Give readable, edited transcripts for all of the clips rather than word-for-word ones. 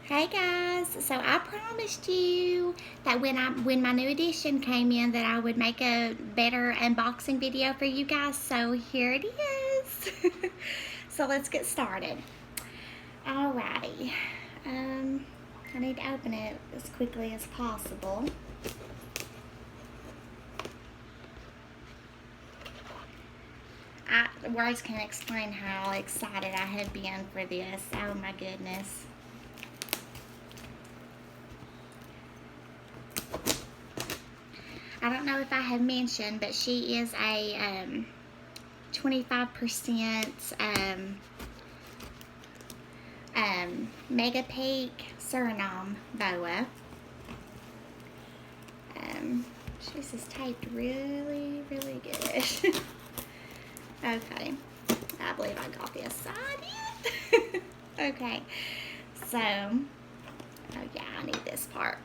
Hey guys, so I promised you that when my new edition came in that I would make a better unboxing video for you guys, so here it is. So let's get started. Alrighty, I need to open it as quickly as possible. Words can't explain how excited I have been for this. Oh my goodness. I don't know if I have mentioned, but she is a 25% Mega Peak Suriname boa. She's just taped really, really good. Okay, I believe I got this side. Okay, so, oh yeah, I need this part.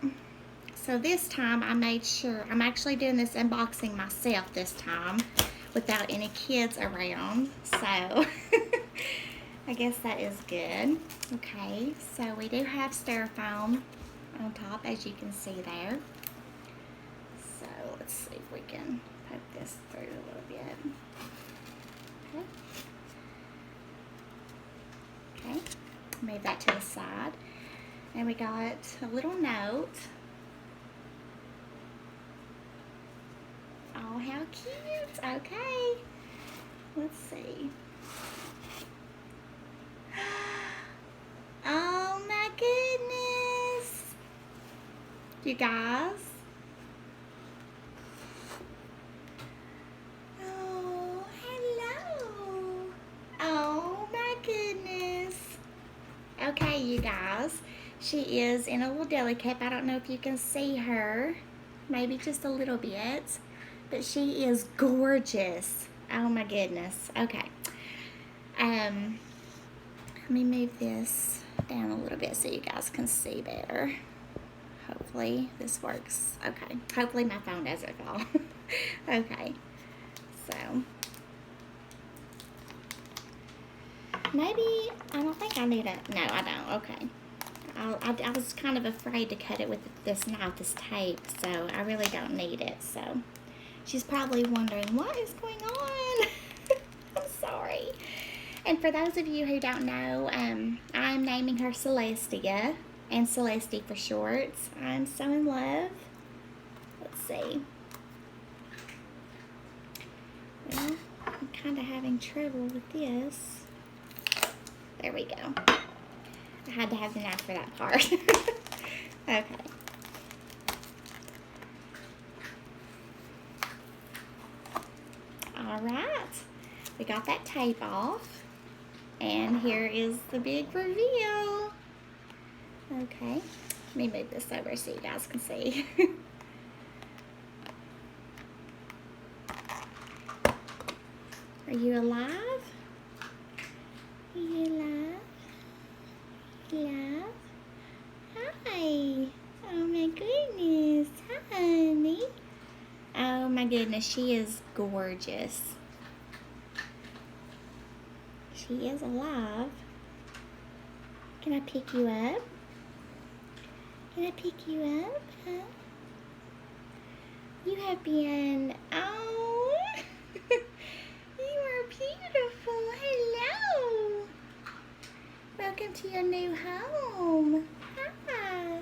So this time I made sure, I'm actually doing this unboxing myself this time without any kids around, so I guess that is good. Okay, so we do have styrofoam on top, as you can see there. So let's see if we can poke this through a little bit. Okay, move that to the side. And we got a little note. Oh, how cute. Okay, let's see. Oh my goodness. You guys. Oh, hello. Oh my goodness. Okay, you guys. She is in a little deli cup. I don't know if you can see her. Maybe just a little bit. But she is gorgeous. Oh my goodness. Okay. Let me move this down a little bit so you guys can see better. Hopefully this works. Okay. Hopefully my phone doesn't fall. Okay. So maybe, I don't think I need it. No, I don't. Okay. I was kind of afraid to cut it with this knife, this tape, so I really don't need it. So she's probably wondering, what is going on? I'm sorry. And for those of you who don't know, I'm naming her Celestia, and Celeste for short. I'm so in love. Let's see. Well, I'm kind of having trouble with this. There we go. I had to have the knife for that part. Okay. Alright. We got that tape off. And here is the big reveal. Okay. Let me move this over so you guys can see. Are you alive? Are you alive? Love? Hi. Oh my goodness. Hi, honey. Oh my goodness, she is gorgeous. She is alive. Can I pick you up? Can I pick you up? Huh? You have been, oh, you are beautiful. Hello. Welcome to your new home. Hi.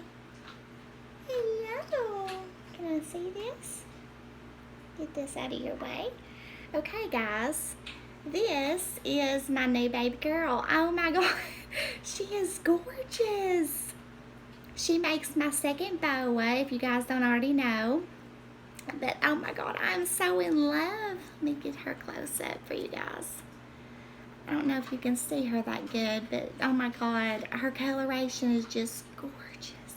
Hello. Can I see this? Get this out of your way. Okay, guys. This is my new baby girl. Oh my God. She is gorgeous. She makes my second boa, if you guys don't already know. But oh my God, I'm so in love. Let me get her close up for you guys. I don't know if you can see her that good, but oh my God, her coloration is just gorgeous.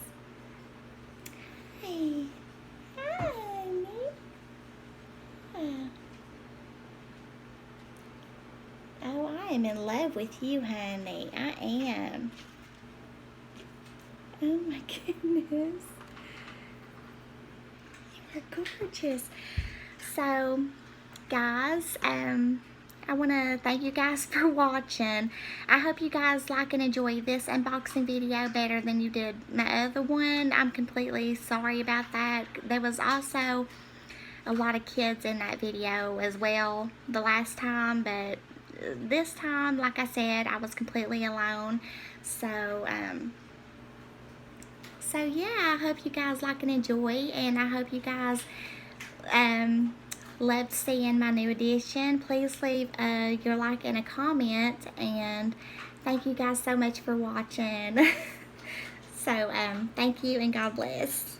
Hey. Hi, honey. Oh, I am in love with you, honey. I am. Oh my goodness. You are gorgeous. So, guys, I want to thank you guys for watching. I hope you guys like and enjoy this unboxing video better than you did my other one. I'm completely sorry about that. There was also a lot of kids in that video as well the last time, but this time, like I said, I was completely alone. So yeah, I hope you guys like and enjoy, and I hope you guys loved seeing my new addition. Please leave your like and a comment, and thank you guys so much for watching. So thank you and God bless.